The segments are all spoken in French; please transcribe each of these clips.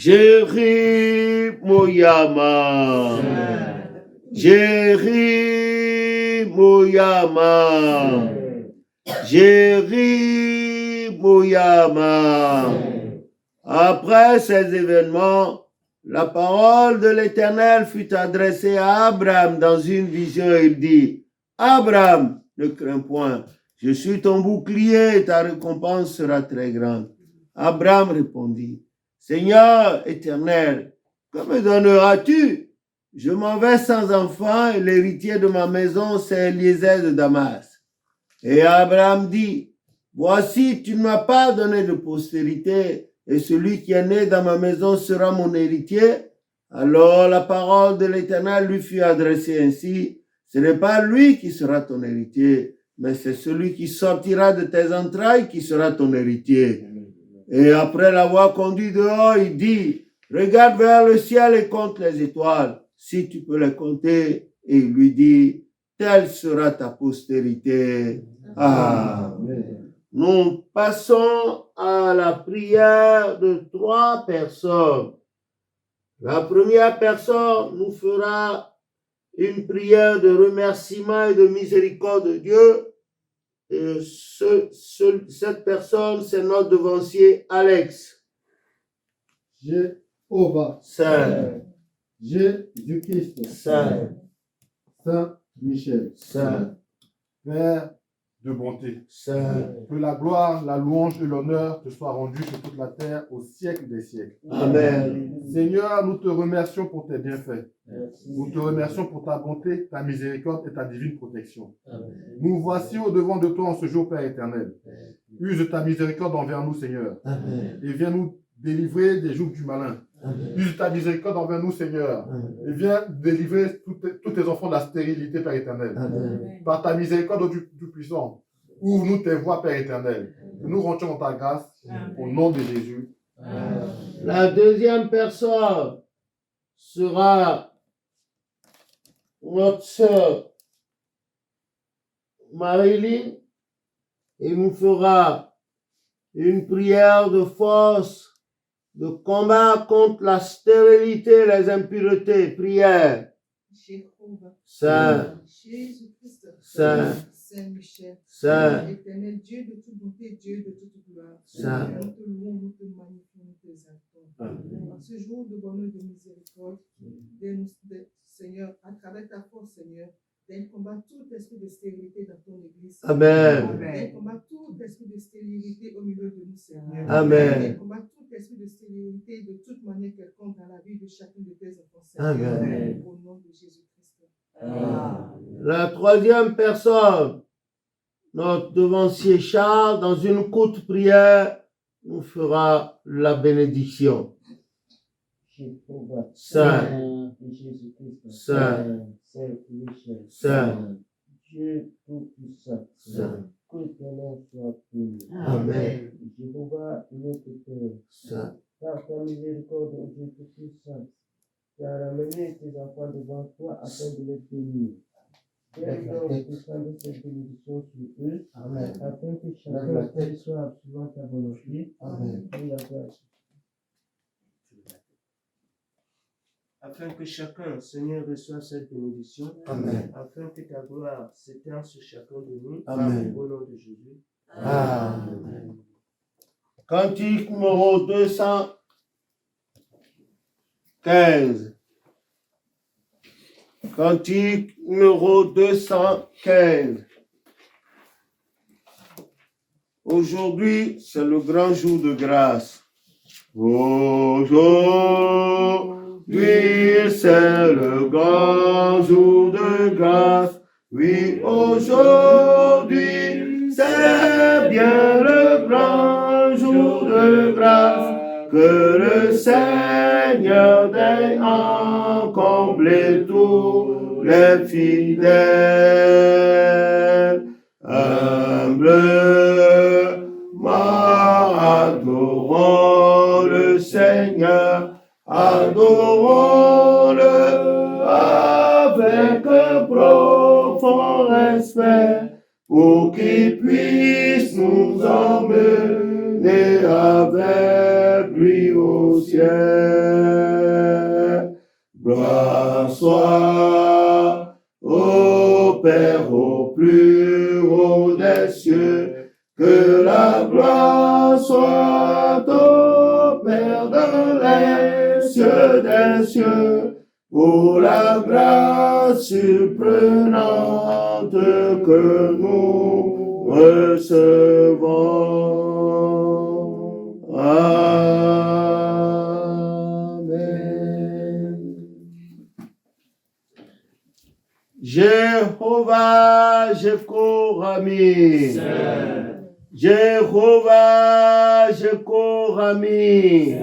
Jéri Moyama. Jéri Moyama. Jéri Moyama. Après ces événements, la parole de l'Éternel fut adressée à Abraham dans une vision. Il dit, Abraham, ne crains point, je suis ton bouclier et ta récompense sera très grande. Abraham répondit, Seigneur éternel, que me donneras-tu? Je m'en vais sans enfant et l'héritier de ma maison, c'est Eliezer de Damas. Et Abraham dit, voici, tu ne m'as pas donné de postérité, et celui qui est né dans ma maison sera mon héritier. Alors la parole de l'Éternel lui fut adressée ainsi, ce n'est pas lui qui sera ton héritier, mais c'est celui qui sortira de tes entrailles qui sera ton héritier. Et après l'avoir conduit dehors, il dit, regarde vers le ciel et compte les étoiles, si tu peux les compter. Et il lui dit, telle sera ta postérité. Amen. Nous passons à la prière de 3 personnes. La première personne nous fera une prière de remerciement et de miséricorde de Dieu. Et cette personne, c'est notre devancier Alex. Jéhovah, Saint. Jésus-Christ, Saint. Saint Michel, Saint. Père de bonté. Saint. Que la gloire, la louange et l'honneur te soient rendus sur toute la terre au siècle des siècles. Amen. Seigneur, nous te remercions pour tes bienfaits. Nous te remercions pour ta bonté, ta miséricorde et ta divine protection. Amen. Nous voici au devant de toi en ce jour, Père éternel. Use ta miséricorde envers nous, Seigneur. Amen. Et viens nous délivrer des jougs du malin. Amen. Use ta miséricorde envers nous, Seigneur. Amen. Et viens délivrer tous tes enfants de la stérilité, Père éternel. Amen. Par ta miséricorde, ô Dieu Tout-Puissant, ouvre-nous tes voies, Père éternel. Que nous rentrons dans ta grâce. Au nom de Jésus. Amen. La deuxième personne sera notre sœur Marilyn. Et nous fera une prière de force, de combat contre la stérilité et les impuretés. Prière. Jéhovah, Saint, Jésus-Christ, Saint, Saint Michel, Saint, Éternel Dieu de toute bonté, Dieu de toute gloire. Saint. Nous te louons, nous te magnifions, nous t'exaltons. En ce jour de bonheur et de miséricorde, Seigneur, à travers ta force, Seigneur, combat tout esprit de stérilité dans ton église. Amen. Combat tout esprit de stérilité au milieu de nous, Seigneur. Amen. Combat tout esprit de stérilité de toute manière quelconque dans la vie de chacun de tes enfants, Seigneur. Amen. Au nom de Jésus-Christ. La troisième personne, notre devancier Charles, dans une courte prière, nous fera la bénédiction. Saint, Jésus-Christ, Saint, Saint Michel, Saint, Dieu Tout-Puissant, Saint. que ton nom soit béni. Amen. Jéhovah, notre Père, Saint. par ta miséricorde, ô Dieu Tout-Puissant, tu as ramené tes enfants devant toi afin de les bénir. Fais donc descendre cette bénédiction sur eux, Amen. afin que chacun soit absolument ta volonté. Amen. Et la grâce. Afin que chacun, Seigneur, reçoive cette bénédiction, Amen. afin que ta gloire s'étende sur chacun de nous, Amen. au nom de Jésus. Amen. Cantique numéro 215. Cantique numéro 215. Aujourd'hui, c'est le grand jour de grâce. Aujourd'hui, c'est le grand jour de grâce. Oui, aujourd'hui, c'est bien le grand jour de grâce. Que le Seigneur daigne en combler tous les fidèles. Humblement adorons le Seigneur, adorons-le avec un profond respect, pour qu'il puisse nous emmener avec pluie au ciel. Gloire soit au Père au plus haut des cieux. Que la gloire soit au Père dans les cieux des cieux, pour la grâce surprenante que nous recevons. Amen. Jéhovah, Jekorami. Jéhovah, Jekorami.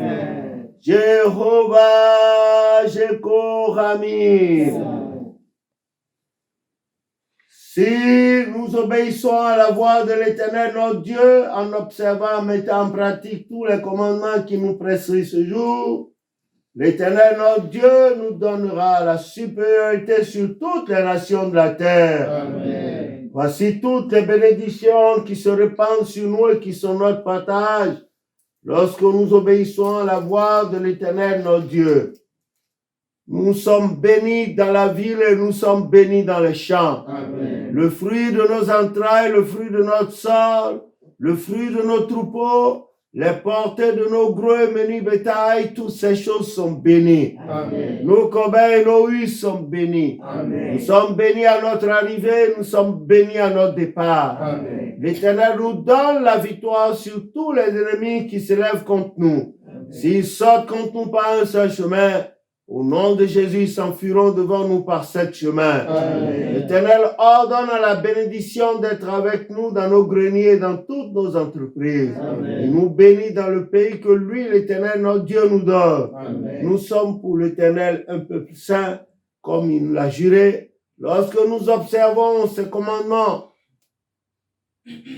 Jéhovah, Jekorami. Si nous obéissons à la voix de l'Éternel, notre Dieu, en observant, en mettant en pratique tous les commandements qui nous prescrivent ce jour, l'Éternel, notre Dieu, nous donnera la supériorité sur toutes les nations de la terre. Amen. Voici toutes les bénédictions qui se répandent sur nous et qui sont notre partage lorsque nous obéissons à la voix de l'Éternel, notre Dieu. Nous sommes bénis dans la ville et nous sommes bénis dans les champs. Amen. Le fruit de nos entrailles, le fruit de notre sol, le fruit de nos troupeaux, les portées de nos gros et menus bétails, toutes ces choses sont bénies. Amen. Nos corbeilles et nos huiles sont bénies. Amen. Nous sommes bénis à notre arrivée, nous sommes bénis à notre départ. Amen. L'Éternel nous donne la victoire sur tous les ennemis qui se lèvent contre nous. S'ils sortent contre nous par un seul chemin, au nom de Jésus, ils s'enfuiront devant nous par sept chemins. Amen. L'Éternel ordonne à la bénédiction d'être avec nous dans nos greniers et dans toutes nos entreprises. Amen. Il nous bénit dans le pays que lui, l'Éternel, notre Dieu, nous donne. Amen. Nous sommes pour l'Éternel un peuple saint, comme il nous l'a juré. Lorsque nous observons ses commandements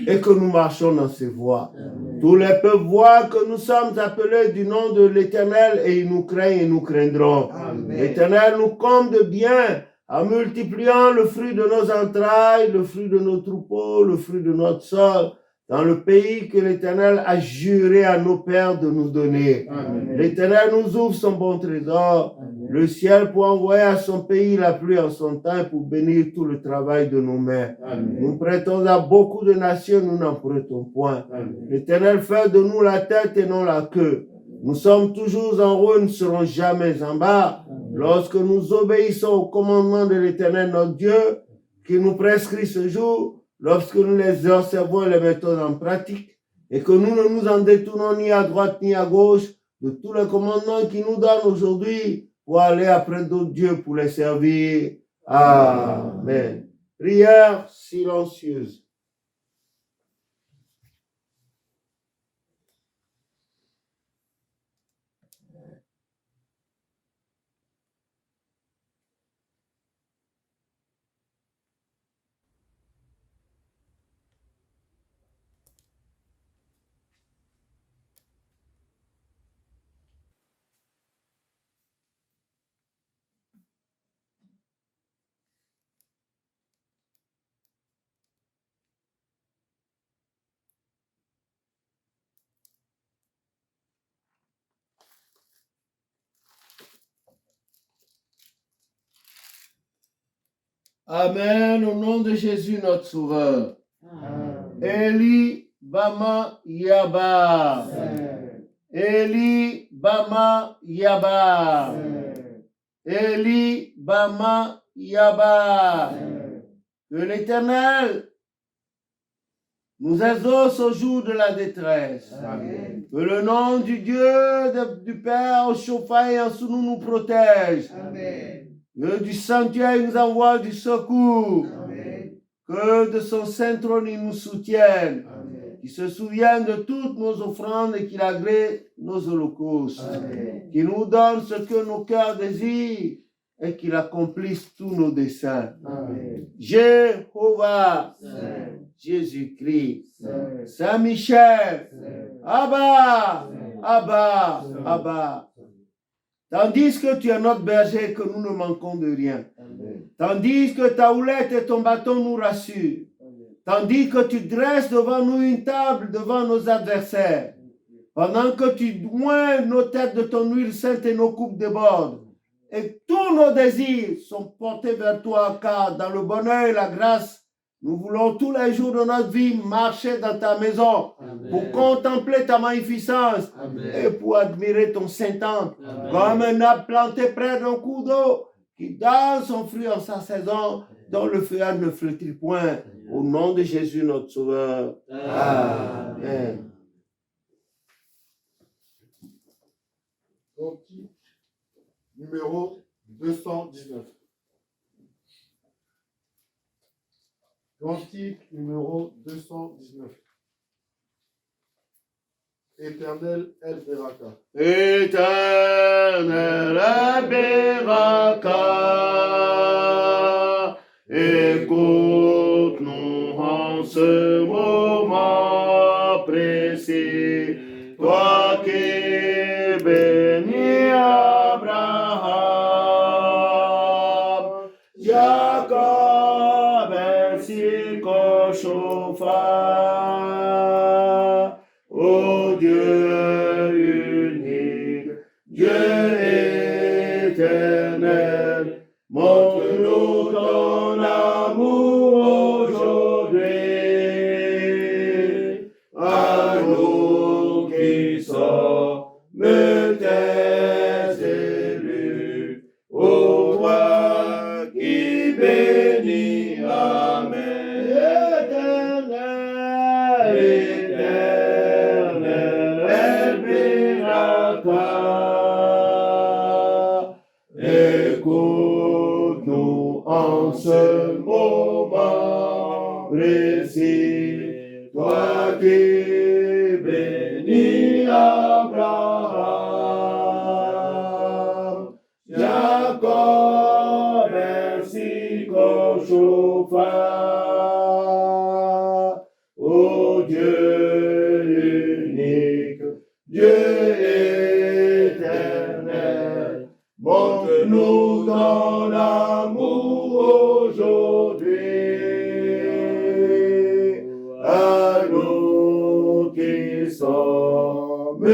et que nous marchons dans ses voies, tous les peuples voient que nous sommes appelés du nom de l'Éternel et ils nous craignent et nous craindront. L'Éternel nous comble de bien en multipliant le fruit de nos entrailles, le fruit de nos troupeaux, le fruit de notre sol, dans le pays que l'Éternel a juré à nos pères de nous donner. Amen. L'Éternel nous ouvre son bon trésor, le ciel pour envoyer à son pays la pluie en son temps et pour bénir tout le travail de nos mains. Amen. Nous prêtons à beaucoup de nations, nous n'en prêtons point. Amen. L'Éternel fait de nous la tête et non la queue. Nous sommes toujours en haut, nous ne serons jamais en bas. Lorsque nous obéissons aux commandements de l'Éternel, notre Dieu, qui nous prescrit ce jour, lorsque nous les observons et les mettons en pratique, et que nous ne nous en détournons ni à droite ni à gauche de tous les commandements qu'il nous donne aujourd'hui pour aller après d'autres dieux pour les servir. Amen. Prière silencieuse. Amen, au nom de Jésus notre Sauveur. Eli Bama Yaba. Eli Bama Yaba. Eli Bama Yaba. Que l'Éternel nous exauce au jour de la détresse. Amen. Que le nom du Dieu du Père au chauffage et en sous nous nous protège. Amen. Que du sanctuaire il nous envoie du secours. Amen. Que de son saint trône il nous soutienne. Amen. Qu'il se souvienne de toutes nos offrandes et qu'il agrée nos holocaustes. Amen. Qu'il nous donne ce que nos cœurs désirent et qu'il accomplisse tous nos desseins. Amen. Jéhovah, Saint, Jésus-Christ, Saint, Saint-Michel, Saint, Abba, Saint, Abba, Abba. Tandis que tu es notre berger, que nous ne manquons de rien. Amen. Tandis que ta houlette et ton bâton nous rassurent. Tandis que tu dresses devant nous une table devant nos adversaires. Pendant que tu oins nos têtes de ton huile sainte et nos coupes débordent, et tous nos désirs sont portés vers toi, car dans le bonheur et la grâce, nous voulons tous les jours de notre vie marcher dans ta maison pour contempler ta magnificence et pour admirer ton Saint-Temple, comme un arbre planté près d'un cours d'eau qui donne son fruit en sa saison, dont le feuillage ne flétrit point. Au nom de Jésus, notre Sauveur. Amen. Cantique numéro 219. Cantique numéro 219. Éternel El Beraka. Éternel Beraka, écoute-nous en ce moment précis, toi qui bénis Abraham, Jacob ainsi qu'au chauffard, ô Dieu unique, Dieu éternel, montre-nous ton amour aujourd'hui, à nous qui sommes tes élus, ô roi qui bénis, Amen. Éternel, écoute-nous en ce moment précis, toi qui bénis Abraham, Jacob ainsi qu'au chauffard, ô Dieu unique, Dieu éternel, montre-nous ton amour aujourd'hui, à nous qui sommes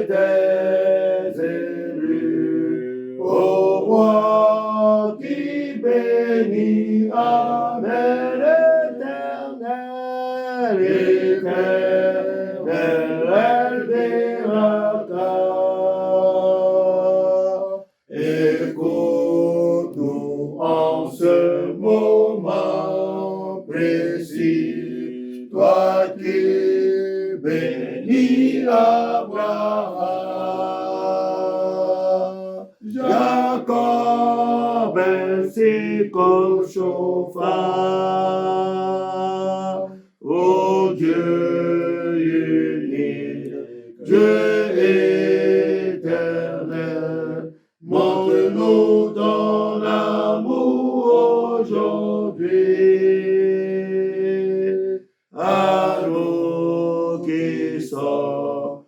tes élus, ô roi qui bénis, Amen. Éternel, Beraka, écoute-nous en ce moment précis, toi qui bénis Abraham, Jacob ainsi qu'au chauffard, ô Dieu unique, Dieu éternel, montre-nous ton amour aujourd'hui, à nous qui sommes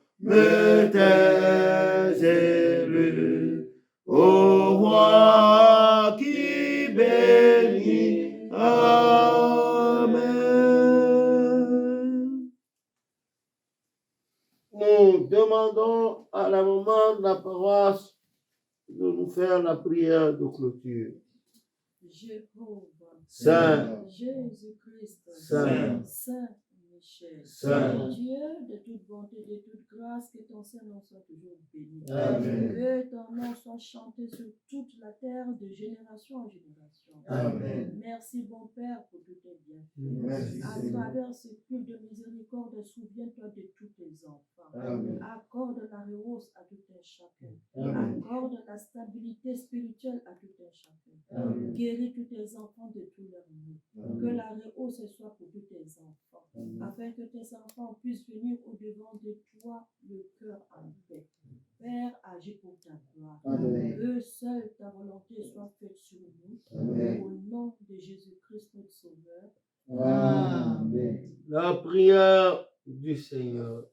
tes élus, ô roi qui bénis, Amen. Nous demandons à la maman de la paroisse de nous faire la prière de clôture. Jéhovah, Saint, Jésus-Christ, Saint, Saint Michel, Saint, Dieu de toute bonté, de toute grâce, que ton Saint-Nom soit toujours béni. Amen. Que ton nom soit chanté sur toute la terre de génération en génération. Amen. Merci, bon Père, pour tous tes bienfaits. Merci, À Seigneur. travers ce culte de miséricorde, souviens-toi de tous tes enfants. Amen. Accorde la réhausse à tout un chacun. Amen. Accorde la stabilité spirituelle à tout un chacun. Amen. Guéris tous tes enfants de tous leurs maux. Amen. Que la réhausse soit pour tous tes enfants, afin que tes enfants puissent venir au-devant de toi le cœur en paix. Père, agis pour ta gloire. Amen. Que seule ta volonté soit faite sur nous. Amen. Au nom de Jésus-Christ, notre Sauveur. Amen. La prière du Seigneur,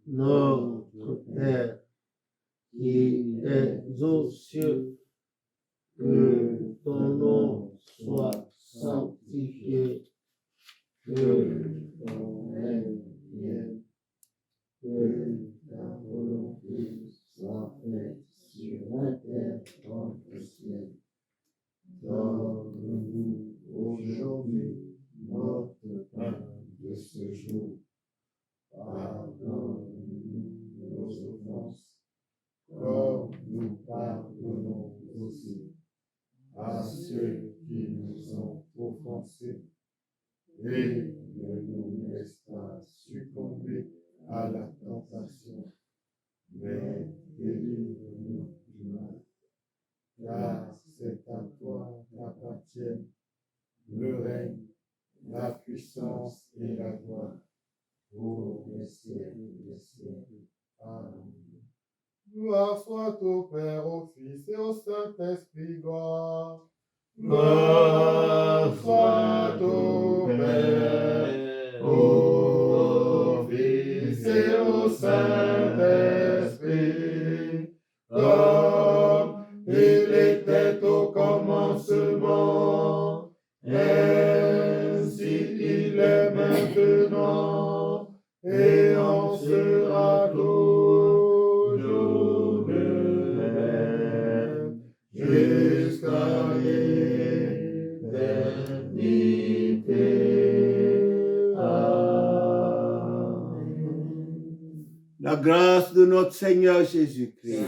notre Père, qui es aux cieux, que ton nom soit sanctifié, que ton règne vienne, que ta volonté soit faite sur la terre comme au ciel. Donne-nous aujourd'hui notre pain de ce jour. Pardonne-nous nos offenses, comme nous pardonnons aussi à ceux qui nous ont offensés. Et ne nous laisse pas succomber à la tentation, mais délivre-nous du mal. Car c'est à toi qu'appartiennent le règne, la puissance et la gloire pour les siècles des siècles. Amen. Gloire soit au Père, au Fils et au Saint-Esprit, gloire. Gloire soit au Père, au Fils et au Saint-Esprit, comme il était au commencement, ainsi il est maintenant, et en sera toujours de même, jusqu'à l'éternité. Amen. La grâce de notre Seigneur Jésus-Christ,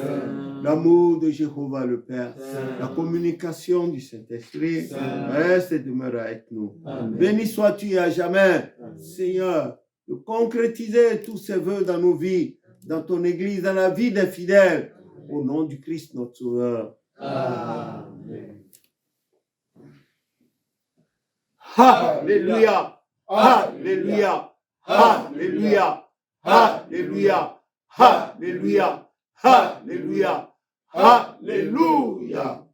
l'amour de Jéhovah le Père, la communication du Saint-Esprit reste et demeure avec nous. Amen. Béni sois-tu à jamais, Seigneur, de concrétiser tous ces vœux dans nos vies, dans ton Église, dans la vie des fidèles, au nom du Christ notre Sauveur. Amen. Alléluia, Alléluia, Alléluia, Alléluia, Alléluia, Alléluia, Alléluia.